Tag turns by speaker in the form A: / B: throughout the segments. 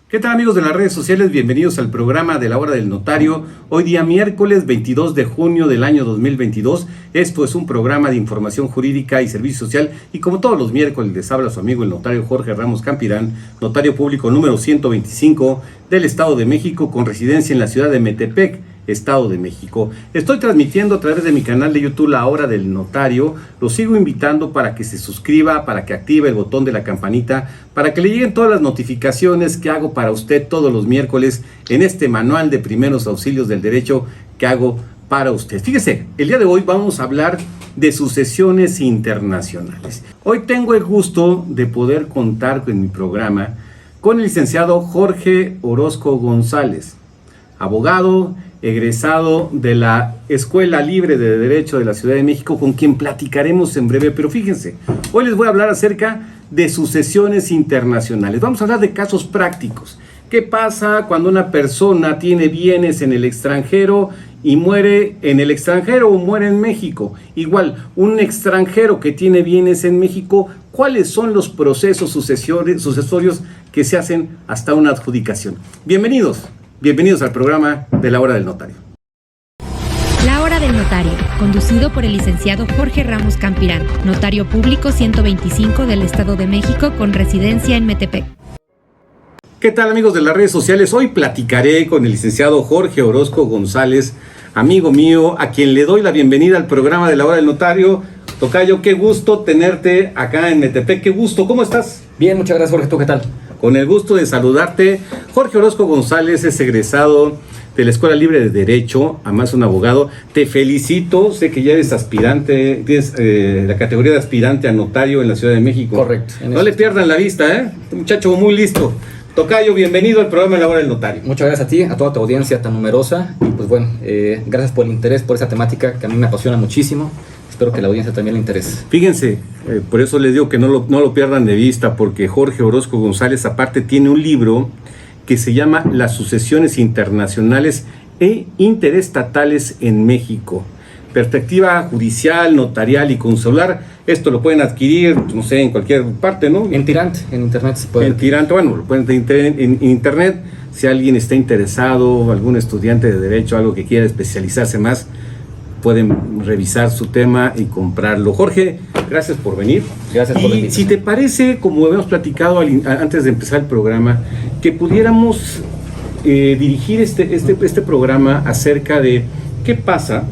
A: ¿Qué tal, amigos de las redes sociales? Bienvenidos al programa de la hora del notario. Hoy día miércoles 22 de junio del año 2022. Esto es un programa de información jurídica y servicio social y como todos los miércoles les habla su amigo el notario Jorge Ramos Campirán, notario público número 125 del Estado de México con residencia en la ciudad de Metepec, Estado de México. Estoy transmitiendo a través de mi canal de YouTube La Hora del Notario. Los sigo invitando para que se suscriba, para que active el botón de la campanita, para que le lleguen todas las notificaciones que hago para usted todos los miércoles en este manual de primeros auxilios del derecho que hago para usted. Fíjese, el día de hoy vamos a hablar de sucesiones internacionales. Hoy tengo el gusto de poder contar en mi programa con el licenciado Jorge Orozco González, abogado egresado de la Escuela Libre de Derecho de la Ciudad de México, con quien platicaremos en breve. Pero fíjense, hoy les voy a hablar acerca de sucesiones internacionales. Vamos a hablar de casos prácticos. ¿Qué pasa cuando una persona tiene bienes en el extranjero y muere en el extranjero o muere en México? Igual, un extranjero que tiene bienes en México, ¿cuáles son los procesos sucesorios que se hacen hasta una adjudicación? Bienvenidos al programa de La Hora del Notario.
B: La Hora del Notario, conducido por el licenciado Jorge Ramos Campirán, notario público 125 del Estado de México con residencia en Metepec.
A: ¿Qué tal, amigos de las redes sociales? Hoy platicaré con el licenciado Jorge Orozco González, amigo mío, a quien le doy la bienvenida al programa de La Hora del Notario. Tocayo, qué gusto tenerte acá en Metepec, qué gusto, ¿cómo estás?
C: Bien, muchas gracias, Jorge. ¿Tú qué tal?
A: Con el gusto de saludarte. Jorge Orozco González es egresado de la Escuela Libre de Derecho, además un abogado. Te felicito, sé que ya eres aspirante, tienes la categoría de aspirante a notario en la Ciudad de México.
C: Correcto.
A: No le pierdan la vista, ¿eh? Un muchacho muy listo. Tocayo, bienvenido al programa de La Hora del Notario.
C: Muchas gracias a ti, a toda tu audiencia tan numerosa. Y pues bueno, gracias por el interés por esa temática que a mí me apasiona muchísimo. Espero que la audiencia también le interese.
A: Fíjense, por eso les digo que no lo pierdan de vista, porque Jorge Orozco González aparte tiene un libro que se llama Las sucesiones internacionales e interestatales en México. Perspectiva judicial, notarial y consular. Esto lo pueden adquirir, no sé, en cualquier parte, ¿no?
C: En Tirante, en internet se puede.
A: En Tirante, bueno, lo pueden en internet. Si alguien está interesado, algún estudiante de derecho, algo que quiera especializarse más, pueden revisar su tema y comprarlo. Jorge, gracias por venir.
C: Gracias por la invitación.
A: Si te parece, como habíamos platicado antes de empezar el programa, que pudiéramos dirigir este programa acerca de qué pasa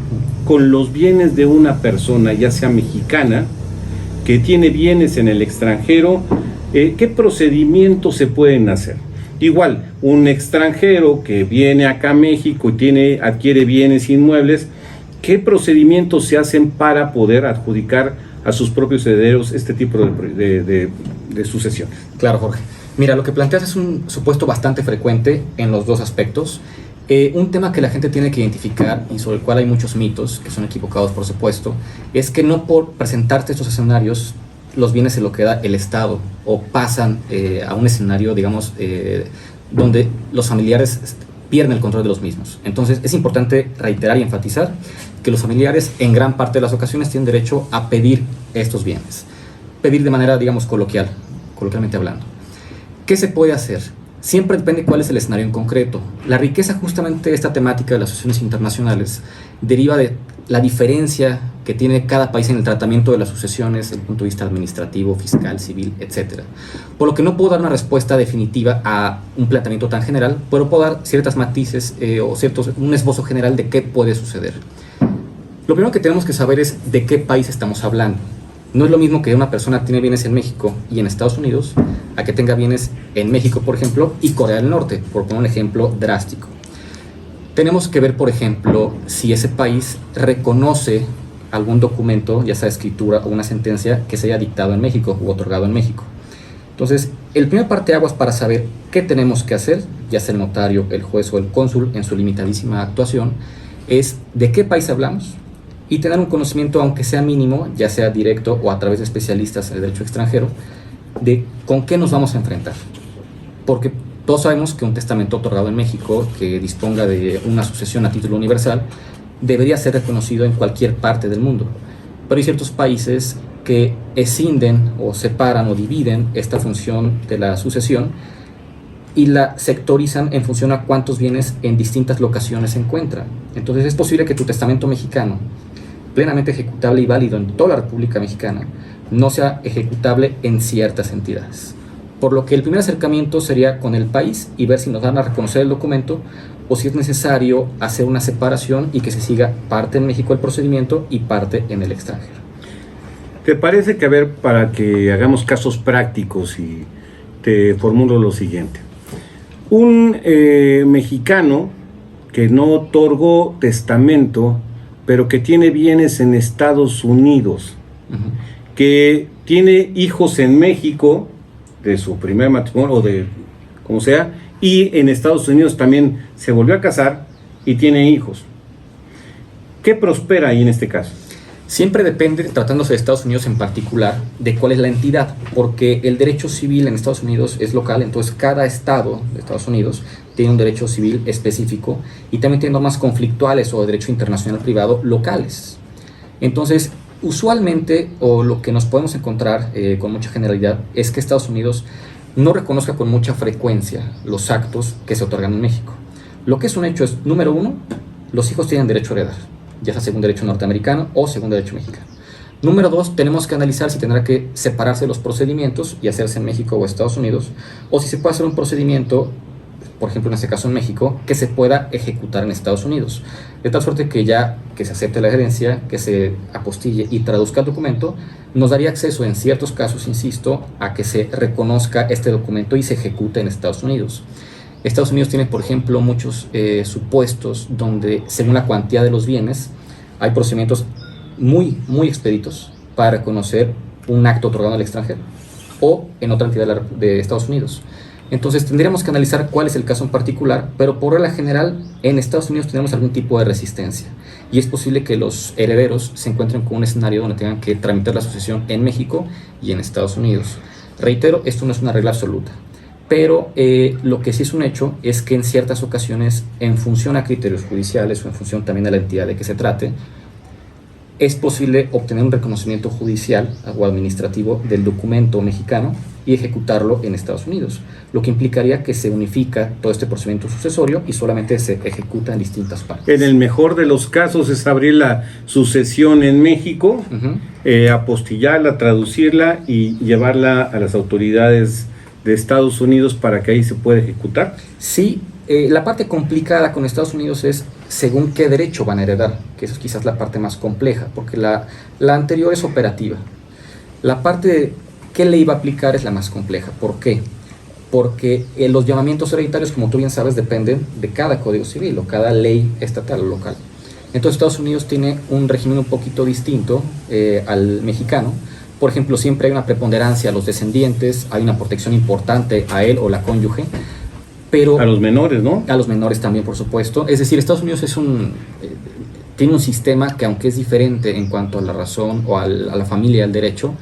A: con los bienes de una persona, ya sea mexicana, que tiene bienes en el extranjero, qué procedimientos se pueden hacer. Igual, un extranjero que viene acá a México y adquiere bienes inmuebles, ¿qué procedimientos se hacen para poder adjudicar a sus propios herederos este tipo de sucesiones?
C: Claro, Jorge. Mira, lo que planteas es un supuesto bastante frecuente en los dos aspectos. Un tema que la gente tiene que identificar y sobre el cual hay muchos mitos, que son equivocados por supuesto, es que no por presentarte estos escenarios los bienes se lo queda el Estado o pasan a un escenario, digamos, donde los familiares pierden el control de los mismos. Entonces es importante reiterar y enfatizar que los familiares en gran parte de las ocasiones tienen derecho a pedir estos bienes. Pedir de manera, digamos, coloquialmente hablando. ¿Qué se puede hacer? Siempre depende cuál es el escenario en concreto. La riqueza justamente de esta temática de las sucesiones internacionales deriva de la diferencia que tiene cada país en el tratamiento de las sucesiones desde el punto de vista administrativo, fiscal, civil, etc. Por lo que no puedo dar una respuesta definitiva a un planteamiento tan general, pero puedo dar ciertas matices un esbozo general de qué puede suceder. Lo primero que tenemos que saber es de qué país estamos hablando. No es lo mismo que una persona tiene bienes en México y en Estados Unidos a que tenga bienes en México, por ejemplo, y Corea del Norte, por poner un ejemplo drástico. Tenemos que ver, por ejemplo, si ese país reconoce algún documento, ya sea escritura o una sentencia que se haya dictado en México u otorgado en México. Entonces, el primer parteaguas para saber qué tenemos que hacer, ya sea el notario, el juez o el cónsul en su limitadísima actuación, es de qué país hablamos y tener un conocimiento, aunque sea mínimo, ya sea directo o a través de especialistas en el derecho extranjero, de con qué nos vamos a enfrentar. Porque todos sabemos que un testamento otorgado en México que disponga de una sucesión a título universal debería ser reconocido en cualquier parte del mundo. Pero hay ciertos países que escinden o separan o dividen esta función de la sucesión y la sectorizan en función a cuántos bienes en distintas locaciones se encuentran. Entonces es posible que tu testamento mexicano, plenamente ejecutable y válido en toda la República Mexicana, no sea ejecutable en ciertas entidades. Por lo que el primer acercamiento sería con el país y ver si nos van a reconocer el documento o si es necesario hacer una separación y que se siga parte en México el procedimiento y parte en el extranjero.
A: ¿Te parece que, a ver, para que hagamos casos prácticos, y te formulo lo siguiente? Un mexicano que no otorgó testamento, pero que tiene bienes en Estados Unidos, que tiene hijos en México, de su primer matrimonio o de como sea, y en Estados Unidos también se volvió a casar y tiene hijos. ¿Qué prospera ahí en este caso?
C: Siempre depende, tratándose de Estados Unidos en particular, de cuál es la entidad, porque el derecho civil en Estados Unidos es local, entonces cada estado de Estados Unidos tiene un derecho civil específico y también tiene normas conflictuales o de derecho internacional privado locales. Entonces, usualmente, o lo que nos podemos encontrar con mucha generalidad, es que Estados Unidos no reconozca con mucha frecuencia los actos que se otorgan en México. Lo que es un hecho es, número uno, los hijos tienen derecho a heredar, ya sea según derecho norteamericano o según derecho mexicano. Número dos, tenemos que analizar si tendrá que separarse los procedimientos y hacerse en México o Estados Unidos, o si se puede hacer un procedimiento, por ejemplo en este caso en México, que se pueda ejecutar en Estados Unidos. De tal suerte que ya que se acepte la herencia, que se apostille y traduzca el documento, nos daría acceso en ciertos casos, insisto, a que se reconozca este documento y se ejecute en Estados Unidos. Estados Unidos tiene, por ejemplo, muchos supuestos donde, según la cuantía de los bienes, hay procedimientos muy expeditos para reconocer un acto otorgado al extranjero o en otra entidad de Estados Unidos. Entonces tendríamos que analizar cuál es el caso en particular, pero por regla general en Estados Unidos tenemos algún tipo de resistencia y es posible que los herederos se encuentren con un escenario donde tengan que tramitar la sucesión en México y en Estados Unidos. Reitero, esto no es una regla absoluta, pero lo que sí es un hecho es que en ciertas ocasiones, en función a criterios judiciales o en función también a la entidad de que se trate, es posible obtener un reconocimiento judicial o administrativo del documento mexicano y ejecutarlo en Estados Unidos, lo que implicaría que se unifica todo este procedimiento sucesorio y solamente se ejecuta en distintas partes.
A: En el mejor de los casos es abrir la sucesión en México, apostillarla, traducirla y llevarla a las autoridades de Estados Unidos para que ahí se pueda ejecutar.
C: Sí, la parte complicada con Estados Unidos es según qué derecho van a heredar, que eso es quizás la parte más compleja, porque la anterior es operativa. La parte de qué ley va a aplicar es la más compleja. ¿Por qué? Porque los llamamientos hereditarios, como tú bien sabes, dependen de cada código civil o cada ley estatal o local. Entonces Estados Unidos tiene un régimen un poquito distinto al mexicano. Por ejemplo, siempre hay una preponderancia a los descendientes, hay una protección importante a él o la cónyuge, pero
A: a los menores, ¿no?
C: A los menores también, por supuesto. Es decir, Estados Unidos tiene un sistema que, aunque es diferente en cuanto a la razón o a la familia, al derecho,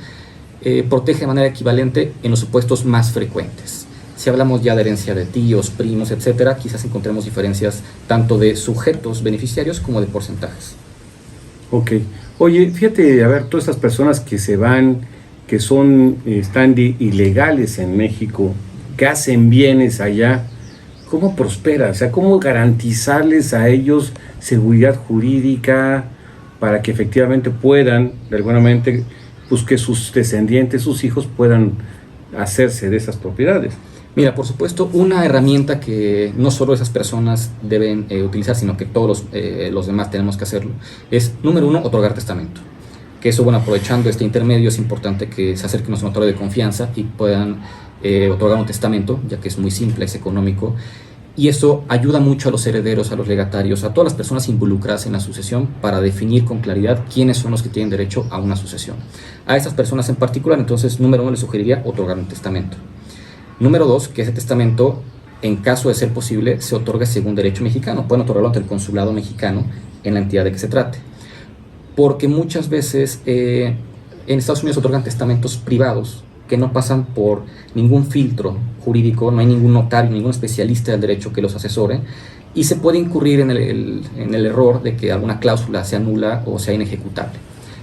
C: protege de manera equivalente en los supuestos más frecuentes. Si hablamos ya de herencia de tíos, primos, etcétera, quizás encontremos diferencias tanto de sujetos beneficiarios como de porcentajes.
A: Ok. Oye, fíjate, a ver, todas estas personas que se van, que están ilegales en México, que hacen bienes allá, ¿cómo prospera? O sea, ¿cómo garantizarles a ellos seguridad jurídica para que efectivamente puedan, de alguna manera, pues que sus descendientes, sus hijos puedan hacerse de esas propiedades?
C: Mira, por supuesto, una herramienta que no solo esas personas deben utilizar, sino que todos los demás tenemos que hacerlo, es, número uno, otorgar testamento. Que eso, bueno, aprovechando este intermedio, es importante que se acerquen a un notario de confianza y puedan otorgar un testamento, ya que es muy simple, es económico, y eso ayuda mucho a los herederos, a los legatarios, a todas las personas involucradas en la sucesión para definir con claridad quiénes son los que tienen derecho a una sucesión. A estas personas en particular, entonces, número uno, les sugeriría otorgar un testamento. Número dos, que ese testamento, en caso de ser posible, se otorgue según derecho mexicano. Pueden otorgarlo ante el consulado mexicano en la entidad de que se trate. Porque muchas veces en Estados Unidos otorgan testamentos privados que no pasan por ningún filtro jurídico, no hay ningún notario, ningún especialista del derecho que los asesore, y se puede incurrir en el error de que alguna cláusula sea nula o sea inejecutable.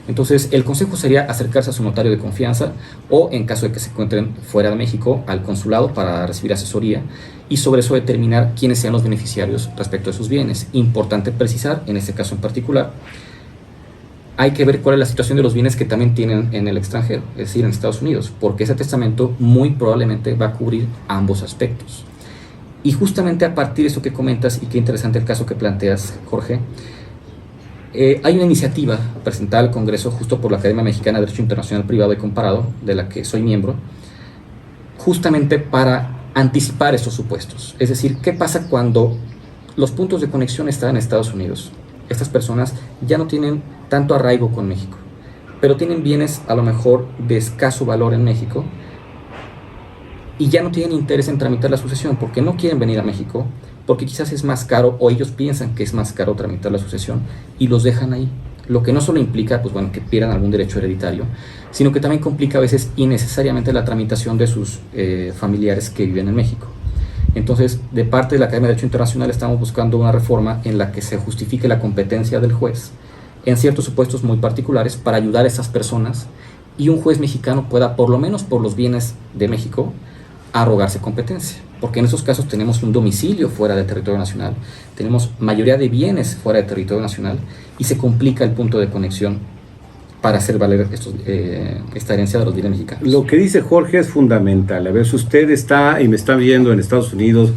C: Entonces, el consejo sería acercarse a su notario de confianza o, en caso de que se encuentren fuera de México, al consulado para recibir asesoría y sobre eso determinar quiénes sean los beneficiarios respecto de sus bienes. Importante precisar, en este caso en particular, hay que ver cuál es la situación de los bienes que también tienen en el extranjero, es decir, en Estados Unidos, porque ese testamento muy probablemente va a cubrir ambos aspectos. Y justamente a partir de eso que comentas, y qué interesante el caso que planteas, Jorge, hay una iniciativa presentada al Congreso justo por la Academia Mexicana de Derecho Internacional Privado y Comparado, de la que soy miembro, justamente para anticipar estos supuestos. Es decir, ¿qué pasa cuando los puntos de conexión están en Estados Unidos? Estas personas ya no tienen tanto arraigo con México, pero tienen bienes a lo mejor de escaso valor en México y ya no tienen interés en tramitar la sucesión porque no quieren venir a México, porque quizás es más caro o ellos piensan que es más caro tramitar la sucesión y los dejan ahí. Lo que no solo implica, pues bueno, que pierdan algún derecho hereditario, sino que también complica a veces innecesariamente la tramitación de sus familiares que viven en México. Entonces, de parte de la Academia de Derecho Internacional estamos buscando una reforma en la que se justifique la competencia del juez en ciertos supuestos muy particulares para ayudar a esas personas y un juez mexicano pueda, por lo menos por los bienes de México, arrogarse competencia. Porque en esos casos tenemos un domicilio fuera del territorio nacional, tenemos mayoría de bienes fuera del territorio nacional y se complica el punto de conexión para hacer valer esta herencia de los bienes mexicanos.
A: Lo que dice Jorge es fundamental. A ver, si usted está y me está viendo en Estados Unidos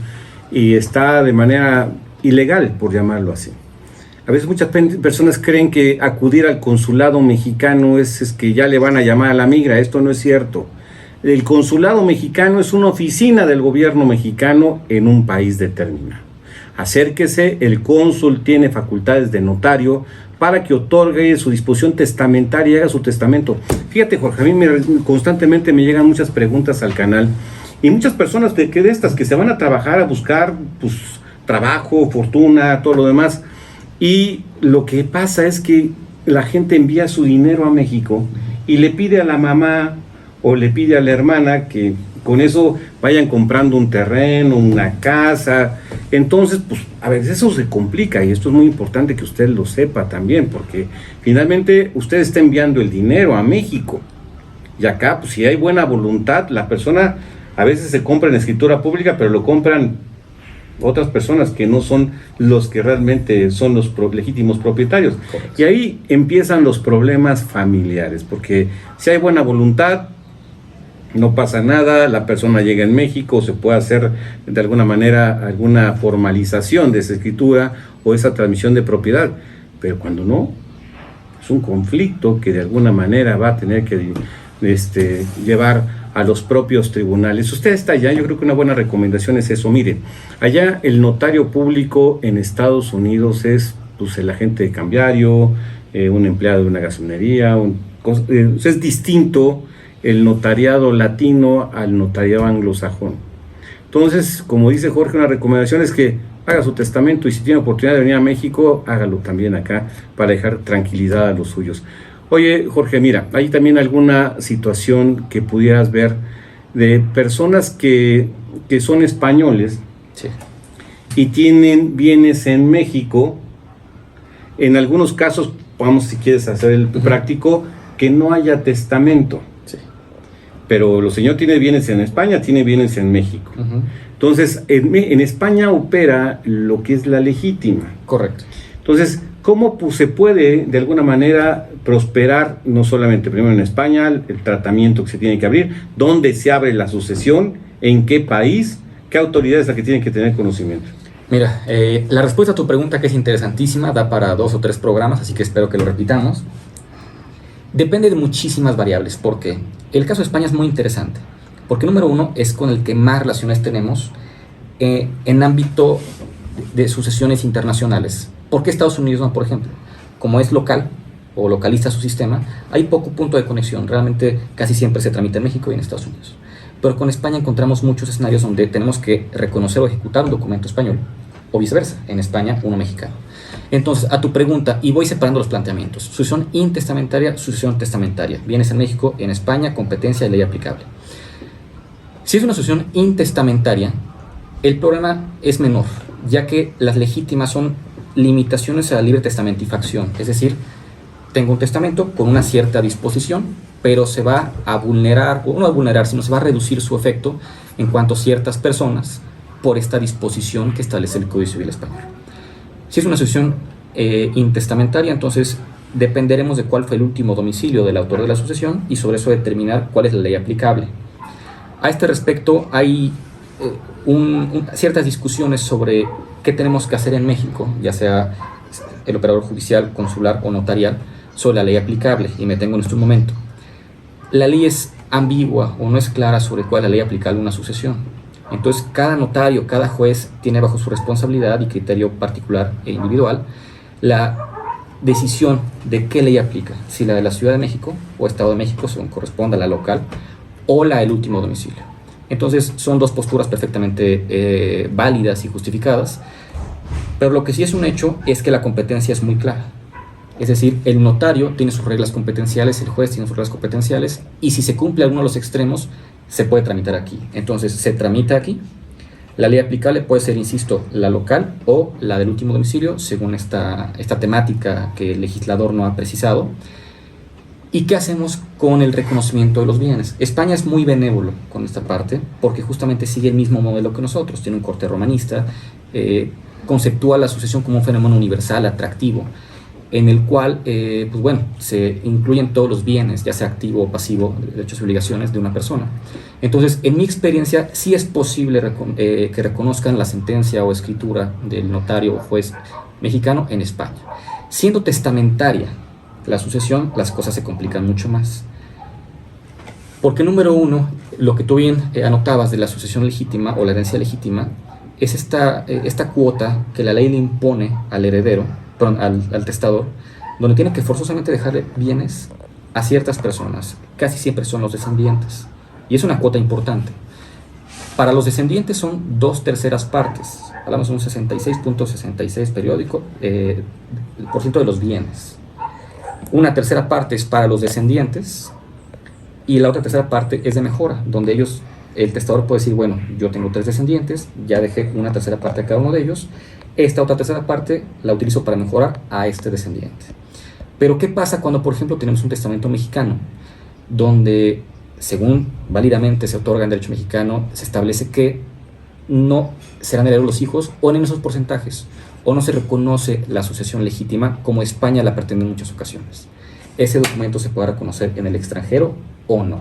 A: y está de manera ilegal, por llamarlo así. A veces muchas personas creen que acudir al consulado mexicano es que ya le van a llamar a la migra. Esto no es cierto. El consulado mexicano es una oficina del gobierno mexicano en un país determinado. Acérquese, el cónsul tiene facultades de notario para que otorgue su disposición testamentaria y haga su testamento. Fíjate, Jorge, a mí constantemente me llegan muchas preguntas al canal y muchas personas de estas que se van a trabajar, a buscar pues, trabajo, fortuna, todo lo demás. Y lo que pasa es que la gente envía su dinero a México y le pide a la mamá o le pide a la hermana que con eso vayan comprando un terreno, una casa. Entonces, pues, a ver, eso se complica y esto es muy importante que usted lo sepa también, porque finalmente usted está enviando el dinero a México. Y acá, pues, si hay buena voluntad, la persona a veces se compra en escritura pública, pero lo compran otras personas que no son los que realmente son los legítimos propietarios. Correcto. Y ahí empiezan los problemas familiares, porque si hay buena voluntad, no pasa nada, la persona llega en México, se puede hacer de alguna manera alguna formalización de esa escritura o esa transmisión de propiedad, pero cuando no, es un conflicto que de alguna manera va a tener que llevar a los propios tribunales. Usted está allá, yo creo que una buena recomendación es eso. Mire, allá el notario público en Estados Unidos es pues, el agente de cambiario, un empleado de una gasolinería, es distinto el notariado latino al notariado anglosajón. Entonces, como dice Jorge, una recomendación es que haga su testamento y si tiene oportunidad de venir a México, hágalo también acá para dejar tranquilidad a los suyos. Oye, Jorge, mira, hay también alguna situación que pudieras ver de personas que son españoles, sí, y tienen bienes en México. En algunos casos, vamos, si quieres hacer el práctico, que no haya testamento. Sí. Pero el señor tiene bienes en España, tiene bienes en México. Entonces, en España opera lo que es la legítima.
C: Correcto.
A: Entonces, ¿cómo se puede de alguna manera prosperar, no solamente primero en España, el tratamiento que se tiene que abrir, dónde se abre la sucesión, en qué país, qué autoridad es la que tiene que tener conocimiento?
C: Mira, la respuesta a tu pregunta, que es interesantísima, da para 2 o 3 programas, así que espero que lo repitamos. Depende de muchísimas variables, porque el caso de España es muy interesante, porque número 1 es con el que más relaciones tenemos en ámbito de sucesiones internacionales. ¿Por qué Estados Unidos no, por ejemplo? Como es local o localiza su sistema, hay poco punto de conexión. Realmente casi siempre se tramita en México y en Estados Unidos. Pero con España encontramos muchos escenarios donde tenemos que reconocer o ejecutar un documento español, o viceversa, en España uno mexicano. Entonces, a tu pregunta, y voy separando los planteamientos: sucesión intestamentaria, sucesión testamentaria. Bienes en México, en España, competencia y ley aplicable. Si es una sucesión intestamentaria, el problema es menor, ya que las legítimas son limitaciones a la libre testamentifacción, es decir, tengo un testamento con una cierta disposición, pero se va a vulnerar, o no a vulnerar, sino se va a reducir su efecto en cuanto a ciertas personas por esta disposición que establece el Código Civil Español. Si es una sucesión intestamentaria, entonces dependeremos de cuál fue el último domicilio del autor de la sucesión y sobre eso determinar cuál es la ley aplicable. A este respecto hay ciertas discusiones sobre qué tenemos que hacer en México, ya sea el operador judicial, consular o notarial, sobre la ley aplicable, y me tengo en este momento. La ley es ambigua o no es clara sobre cuál es la ley aplicable a una sucesión. Entonces, cada notario, cada juez tiene bajo su responsabilidad y criterio particular e individual la decisión de qué ley aplica, si la de la Ciudad de México o Estado de México, según corresponda a la local, o la del último domicilio. Entonces, son dos posturas perfectamente válidas y justificadas, pero lo que sí es un hecho es que la competencia es muy clara. Es decir, el notario tiene sus reglas competenciales, el juez tiene sus reglas competenciales, y si se cumple alguno de los extremos, se puede tramitar aquí. Entonces, se tramita aquí. La ley aplicable puede ser, insisto, la local o la del último domicilio, según esta temática que el legislador no ha precisado. ¿Y qué hacemos con el reconocimiento de los bienes? España es muy benévolo con esta parte, porque justamente sigue el mismo modelo que nosotros. Tiene un corte romanista, conceptúa la sucesión como un fenómeno universal, atractivo, en el cual se incluyen todos los bienes, ya sea activo o pasivo, derechos y obligaciones de una persona. Entonces, en mi experiencia, sí es posible que reconozcan la sentencia o escritura del notario o juez mexicano en España. Siendo testamentaria la sucesión, las cosas se complican mucho más. Porque, número uno, lo que tú bien anotabas de la sucesión legítima o la herencia legítima, es esta cuota que la ley le impone al heredero, al testador, donde tiene que forzosamente dejarle bienes a ciertas personas. Casi siempre son los descendientes, y es una cuota importante. Para los descendientes son 2/3 partes, hablamos de un 66.66 periódico por ciento de los bienes. 1/3 parte es para los descendientes y la otra 1/3 parte es de mejora, donde el testador puede decir, bueno, yo tengo 3 descendientes, ya dejé 1/3 parte a cada uno de ellos, esta otra 1/3 parte la utilizo para mejorar a este descendiente. Pero ¿qué pasa cuando, por ejemplo, tenemos un testamento mexicano, donde, según válidamente se otorga en derecho mexicano, se establece que no serán herederos los hijos o en esos porcentajes, o no se reconoce la sucesión legítima como España la pretende en muchas ocasiones? Ese documento se puede reconocer en el extranjero o no.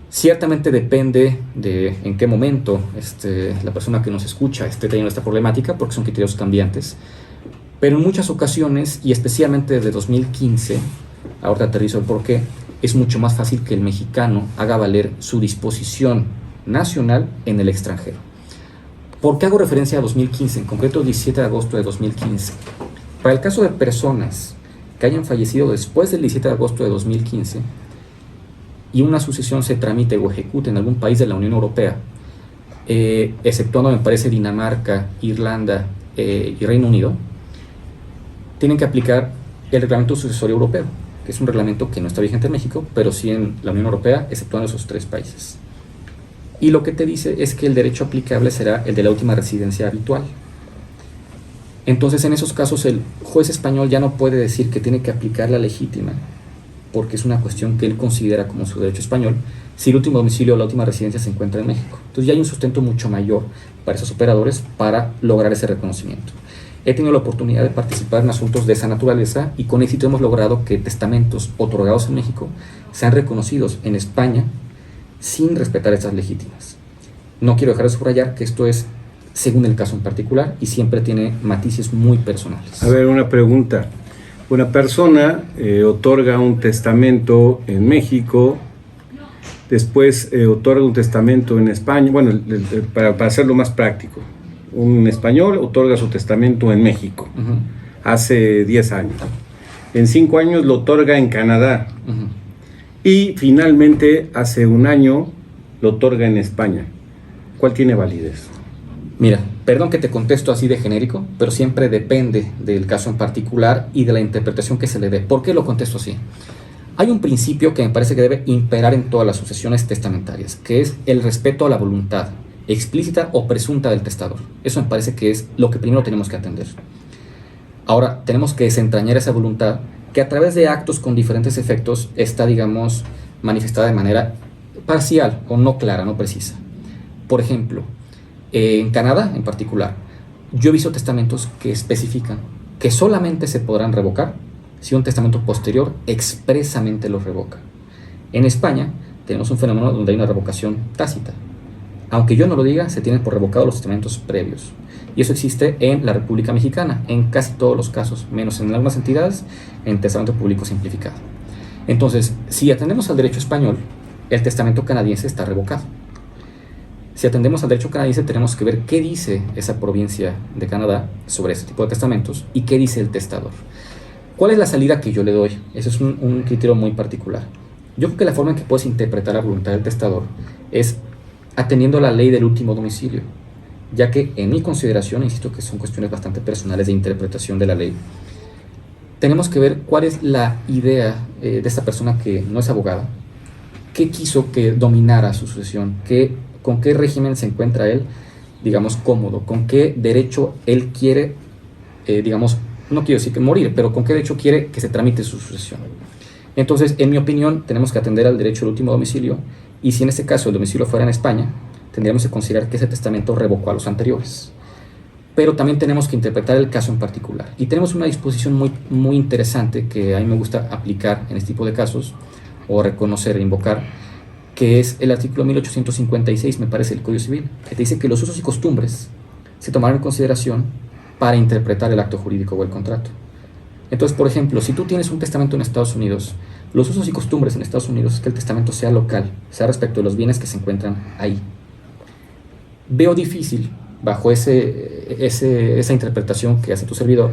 C: Ciertamente depende de en qué momento la persona que nos escucha esté teniendo esta problemática, porque son criterios cambiantes, pero en muchas ocasiones, y especialmente desde 2015, ahora aterrizo el porqué, es mucho más fácil que el mexicano haga valer su disposición nacional en el extranjero. ¿Por qué hago referencia a 2015? En concreto, 17 de agosto de 2015. Para el caso de personas que hayan fallecido después del 17 de agosto de 2015, y una sucesión se tramite o ejecute en algún país de la Unión Europea, exceptuando, me parece, Dinamarca, Irlanda y Reino Unido, tienen que aplicar el reglamento sucesorio europeo, que es un reglamento que no está vigente en México, pero sí en la Unión Europea, exceptuando esos 3 países. Y lo que te dice es que el derecho aplicable será el de la última residencia habitual. Entonces, en esos casos, el juez español ya no puede decir que tiene que aplicar la legítima, porque es una cuestión que él considera como su derecho español, si el último domicilio o la última residencia se encuentra en México. Entonces ya hay un sustento mucho mayor para esos operadores para lograr ese reconocimiento. He tenido la oportunidad de participar en asuntos de esa naturaleza y con éxito hemos logrado que testamentos otorgados en México sean reconocidos en España sin respetar estas legítimas. No quiero dejar de subrayar que esto es según el caso en particular y siempre tiene matices muy personales.
A: A ver, una pregunta. Una persona otorga un testamento en México, después otorga un testamento en España. Bueno, para hacerlo más práctico, un español otorga su testamento en México hace 10 años. En 5 años lo otorga en Canadá y finalmente hace 1 año lo otorga en España. ¿Cuál tiene validez?
C: Mira, perdón que te contesto así de genérico, pero siempre depende del caso en particular y de la interpretación que se le dé. ¿Por qué lo contesto así? Hay un principio que me parece que debe imperar en todas las sucesiones testamentarias, que es el respeto a la voluntad explícita o presunta del testador. Eso me parece que es lo que primero tenemos que atender. Ahora, tenemos que desentrañar esa voluntad que a través de actos con diferentes efectos está, digamos, manifestada de manera parcial o no clara, no precisa. Por ejemplo, en Canadá en particular, yo he visto testamentos que especifican que solamente se podrán revocar si un testamento posterior expresamente los revoca. En España tenemos un fenómeno donde hay una revocación tácita. Aunque yo no lo diga, se tienen por revocados los testamentos previos. Y eso existe en la República Mexicana, en casi todos los casos, menos en algunas entidades, en testamento público simplificado. Entonces, si atendemos al derecho español, el testamento canadiense está revocado. Si atendemos al derecho canadiense, tenemos que ver qué dice esa provincia de Canadá sobre ese tipo de testamentos y qué dice el testador. ¿Cuál es la salida que yo le doy? Ese es un criterio muy particular. Yo creo que la forma en que puedes interpretar la voluntad del testador es atendiendo a la ley del último domicilio, ya que en mi consideración, insisto que son cuestiones bastante personales de interpretación de la ley, tenemos que ver cuál es la idea de esta persona que no es abogada, qué quiso que dominara su sucesión, con qué régimen se encuentra él, digamos, cómodo, con qué derecho él quiere, digamos, no quiero decir que morir, pero con qué derecho quiere que se tramite su sucesión. Entonces, en mi opinión, tenemos que atender al derecho del último domicilio, y si en este caso el domicilio fuera en España, tendríamos que considerar que ese testamento revocó a los anteriores. Pero también tenemos que interpretar el caso en particular. Y tenemos una disposición muy interesante que a mí me gusta aplicar en este tipo de casos, o reconocer e invocar, que es el artículo 1856, me parece, del Código Civil, que te dice que los usos y costumbres se tomarán en consideración para interpretar el acto jurídico o el contrato. Entonces, por ejemplo, si tú tienes un testamento en Estados Unidos, los usos y costumbres en Estados Unidos es que el testamento sea local, sea respecto de los bienes que se encuentran ahí. Veo difícil, bajo esa interpretación que hace tu servidor,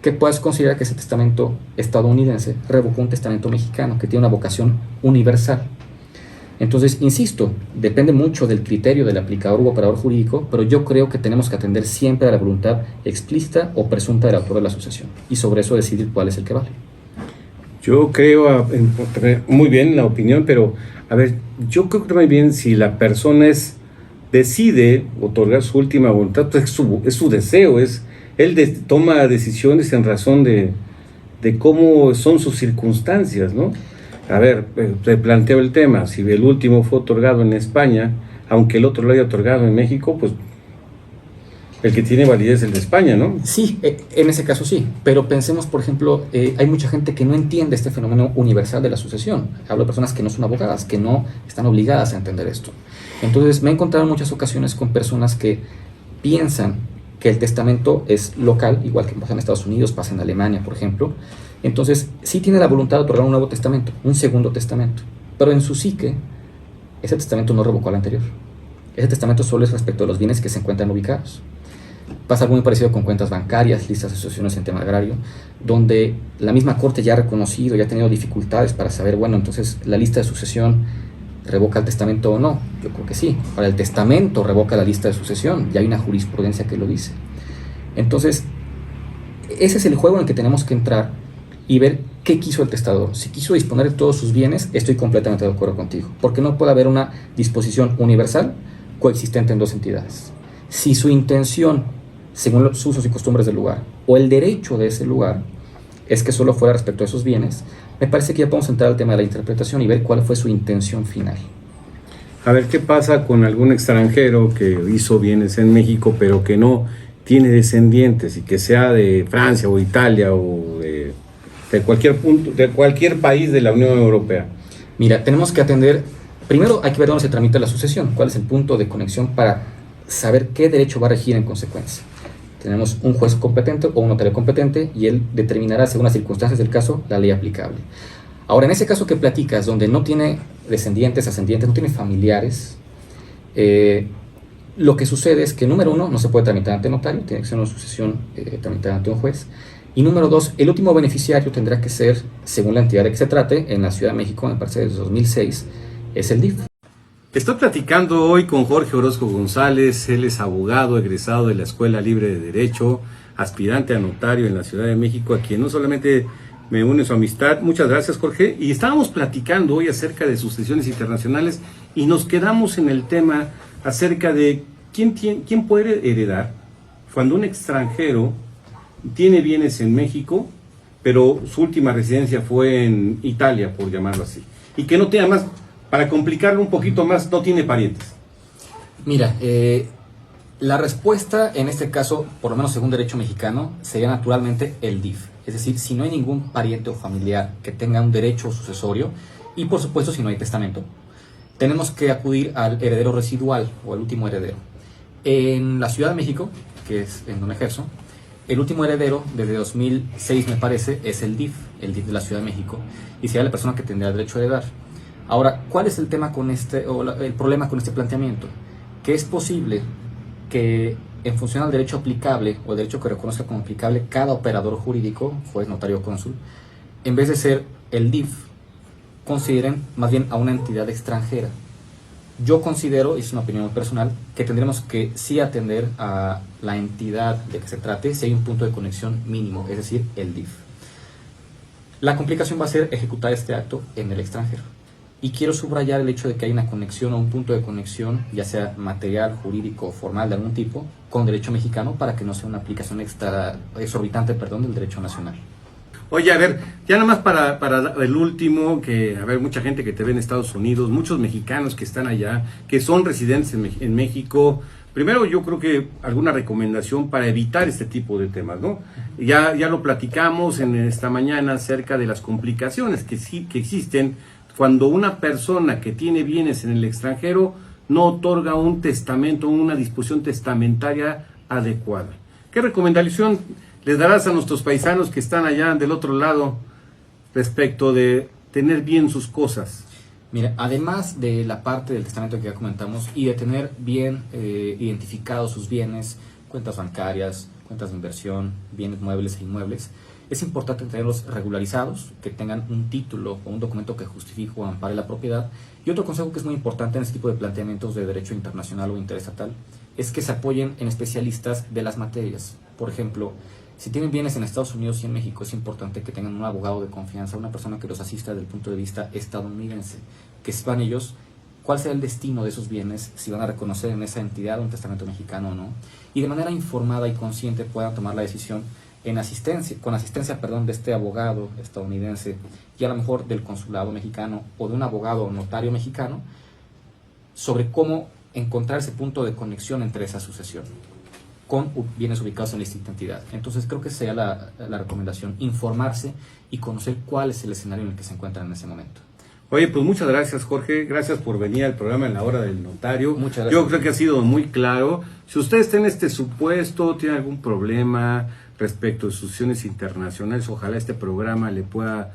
C: que puedas considerar que ese testamento estadounidense revocó un testamento mexicano que tiene una vocación universal. Entonces, insisto, depende mucho del criterio del aplicador u operador jurídico, pero yo creo que tenemos que atender siempre a la voluntad explícita o presunta del autor de la sucesión, y sobre eso decidir cuál es el que vale.
A: Yo creo, muy bien la opinión, pero a ver, yo creo que muy bien si la persona decide otorgar su última voluntad, pues es su deseo, él toma decisiones en razón de cómo son sus circunstancias, ¿no? A ver, te planteo el tema, si el último fue otorgado en España, aunque el otro lo haya otorgado en México, pues el que tiene validez es el de España, ¿no?
C: Sí, en ese caso sí, pero pensemos, por ejemplo, hay mucha gente que no entiende este fenómeno universal de la sucesión. Hablo de personas que no son abogadas, que no están obligadas a entender esto. Entonces, me he encontrado en muchas ocasiones con personas que piensan que el testamento es local, igual que pasa en Estados Unidos, pasa en Alemania, por ejemplo. Entonces, sí tiene la voluntad de otorgar un nuevo testamento, un segundo testamento, pero en su psique, ese testamento no revocó al anterior. Ese testamento solo es respecto a los bienes que se encuentran ubicados. Pasa algo muy parecido con cuentas bancarias, listas de asociaciones en tema agrario, donde la misma Corte ya ha reconocido, ya ha tenido dificultades para saber, bueno, entonces la lista de sucesión revoca el testamento o no. Yo creo que sí. Ahora, el testamento revoca la lista de sucesión, ya hay una jurisprudencia que lo dice. Entonces, ese es el juego en el que tenemos que entrar y ver qué quiso el testador. Si quiso disponer de todos sus bienes, estoy completamente de acuerdo contigo, porque no puede haber una disposición universal coexistente en dos entidades. Si su intención, según los usos y costumbres del lugar, o el derecho de ese lugar, es que solo fuera respecto a esos bienes, me parece que ya podemos entrar al tema de la interpretación y ver cuál fue su intención final.
A: A ver, ¿qué pasa con algún extranjero que hizo bienes en México, pero que no tiene descendientes y que sea de Francia o Italia o de cualquier punto, de cualquier país de la Unión Europea?
C: Mira, tenemos que atender, primero hay que ver dónde se tramita la sucesión, cuál es el punto de conexión para saber qué derecho va a regir en consecuencia. Tenemos un juez competente o un notario competente y él determinará, según las circunstancias del caso, la ley aplicable. Ahora, en ese caso que platicas, donde no tiene descendientes, ascendientes, no tiene familiares, lo que sucede es que, número uno, no se puede tramitar ante notario, tiene que ser una sucesión tramitada ante un juez. Y número dos, el último beneficiario tendrá que ser, según la entidad de que se trate, en la Ciudad de México, me parece desde 2006, es el DIF.
A: Estoy platicando hoy con Jorge Orozco González. Él es abogado egresado de la Escuela Libre de Derecho, aspirante a notario en la Ciudad de México, a quien no solamente me une su amistad. Muchas gracias, Jorge. Y estábamos platicando hoy acerca de sucesiones internacionales y nos quedamos en el tema acerca de quién puede heredar cuando un extranjero tiene bienes en México pero su última residencia fue en Italia, por llamarlo así, y que no tiene, más, para complicarlo un poquito más, no tiene parientes.
C: Mira, la respuesta en este caso, por lo menos según derecho mexicano, sería naturalmente el DIF. Es decir, si no hay ningún pariente o familiar que tenga un derecho sucesorio, y por supuesto si no hay testamento, tenemos que acudir al heredero residual o al último heredero. En la Ciudad de México, que es en donde ejerzo, el último heredero desde 2006 me parece es el DIF de la Ciudad de México, y sería la persona que tendría derecho a heredar. Ahora, ¿cuál es el tema con el problema con este planteamiento? Que es posible que en función al derecho aplicable o el derecho que reconozca como aplicable cada operador jurídico, juez, notario, cónsul, en vez de ser el DIF, consideren más bien a una entidad extranjera. Yo considero, y es una opinión personal, que tendremos que sí atender a la entidad de que se trate si hay un punto de conexión mínimo, es decir, el DIF. La complicación va a ser ejecutar este acto en el extranjero. Y quiero subrayar el hecho de que hay una conexión o un punto de conexión, ya sea material, jurídico o formal de algún tipo, con derecho mexicano para que no sea una aplicación exorbitante del derecho nacional.
A: Oye, a ver, ya nada más para el último, que a ver, mucha gente que te ve en Estados Unidos, muchos mexicanos que están allá, que son residentes en México. Primero, yo creo que alguna recomendación para evitar este tipo de temas, ¿no? Ya lo platicamos en esta mañana acerca de las complicaciones que existen cuando una persona que tiene bienes en el extranjero no otorga un testamento, una disposición testamentaria adecuada. ¿Qué recomendación les darás a nuestros paisanos que están allá del otro lado respecto de tener bien sus cosas?
C: Mira, además de la parte del testamento que ya comentamos y de tener bien identificados sus bienes, cuentas bancarias, cuentas de inversión, bienes muebles e inmuebles, es importante tenerlos regularizados, que tengan un título o un documento que justifique o ampare la propiedad. Y otro consejo que es muy importante en este tipo de planteamientos de derecho internacional o interestatal es que se apoyen en especialistas de las materias. Por ejemplo, si tienen bienes en Estados Unidos y en México, es importante que tengan un abogado de confianza, una persona que los asista desde el punto de vista estadounidense, que sepan ellos cuál será el destino de esos bienes, si van a reconocer en esa entidad un testamento mexicano o no, y de manera informada y consciente puedan tomar la decisión con asistencia de este abogado estadounidense y a lo mejor del consulado mexicano o de un abogado o notario mexicano sobre cómo encontrar ese punto de conexión entre esa sucesión con bienes ubicados en la distinta entidad. Entonces creo que sería la recomendación, informarse y conocer cuál es el escenario en el que se encuentran en ese momento.
A: Oye, pues muchas gracias, Jorge, gracias por venir al programa en la hora del notario.
C: Muchas gracias.
A: Yo creo que ha sido muy claro. Si usted está en este supuesto, tiene algún problema respecto de sucesiones internacionales, ojalá este programa le pueda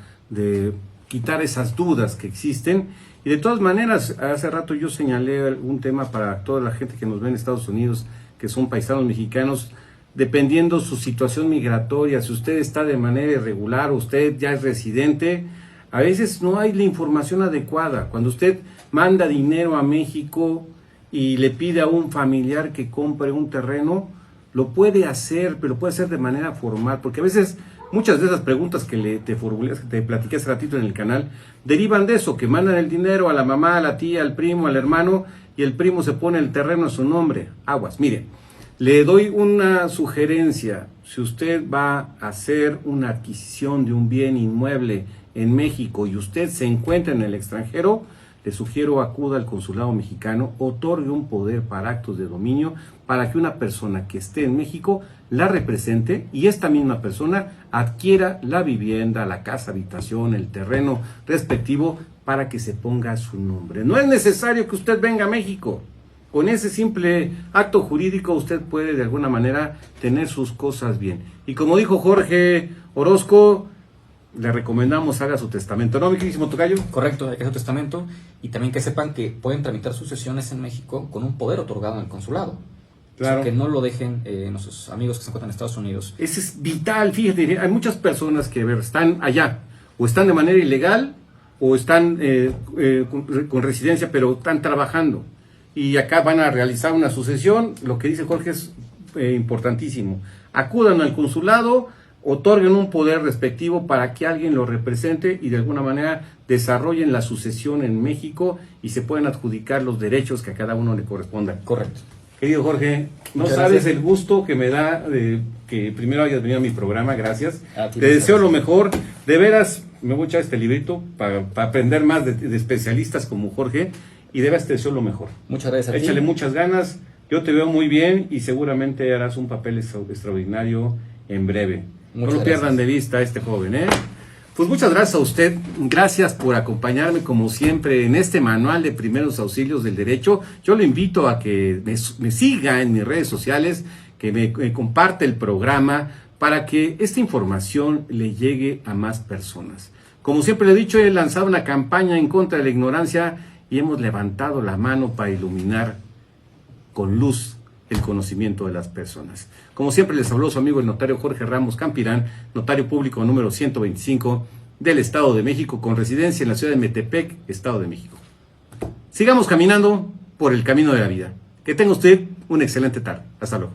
A: quitar esas dudas que existen. Y de todas maneras, hace rato yo señalé un tema para toda la gente que nos ve en Estados Unidos, que son paisanos mexicanos, dependiendo su situación migratoria, si usted está de manera irregular o usted ya es residente, a veces no hay la información adecuada. Cuando usted manda dinero a México y le pide a un familiar que compre un terreno, lo puede hacer, pero lo puede hacer de manera formal, porque a veces muchas de esas preguntas que te platiqué hace ratito en el canal, derivan de eso, que mandan el dinero a la mamá, a la tía, al primo, al hermano, y el primo se pone el terreno a su nombre. Aguas, mire, le doy una sugerencia. Si usted va a hacer una adquisición de un bien inmueble en México y usted se encuentra en el extranjero, le sugiero acuda al consulado mexicano, otorgue un poder para actos de dominio para que una persona que esté en México la represente y esta misma persona adquiera la vivienda, la casa, habitación, el terreno respectivo para que se ponga su nombre. No es necesario que usted venga a México. Con ese simple acto jurídico usted puede de alguna manera tener sus cosas bien. Y como dijo Jorge Orozco, le recomendamos haga su testamento, ¿no, mi queridísimo tocayo?
C: Correcto, hay que hacer su testamento y también que sepan que pueden tramitar sucesiones en México con un poder otorgado en el consulado. Claro. O sea, que no lo dejen nuestros amigos que se encuentran en Estados Unidos.
A: Eso es vital, fíjate, hay muchas personas que están allá, o están de manera ilegal, o están con residencia, pero están trabajando. Y acá van a realizar una sucesión, lo que dice Jorge es importantísimo. Acudan al consulado, otorguen un poder respectivo para que alguien lo represente y de alguna manera desarrollen la sucesión en México y se pueden adjudicar los derechos que a cada uno le correspondan.
C: Correcto.
A: Querido Jorge, no
C: Muchas
A: sabes
C: gracias.
A: el gusto que me da de que primero hayas venido a mi programa, gracias.
C: A ti,
A: Te
C: muchas
A: deseo lo
C: gracias.
A: mejor. De veras, me voy a echar este librito para aprender más de especialistas como Jorge y de veras te deseo lo mejor.
C: Muchas gracias a ti.
A: Échale muchas ganas, yo te veo muy bien y seguramente harás un papel extraordinario en breve.
C: Muchas
A: No lo pierdan
C: gracias.
A: de vista a este joven, ¿eh? Pues muchas gracias a usted, gracias por acompañarme como siempre en este manual de primeros auxilios del derecho. Yo le invito a que me siga en mis redes sociales, que me comparte el programa para que esta información le llegue a más personas. Como siempre le he dicho, he lanzado una campaña en contra de la ignorancia y hemos levantado la mano para iluminar con luz el conocimiento de las personas. Como siempre les habló su amigo el notario Jorge Ramos Campirán, notario público número 125 del Estado de México, con residencia en la ciudad de Metepec, Estado de México. Sigamos caminando por el camino de la vida. Que tenga usted una excelente tarde. Hasta luego.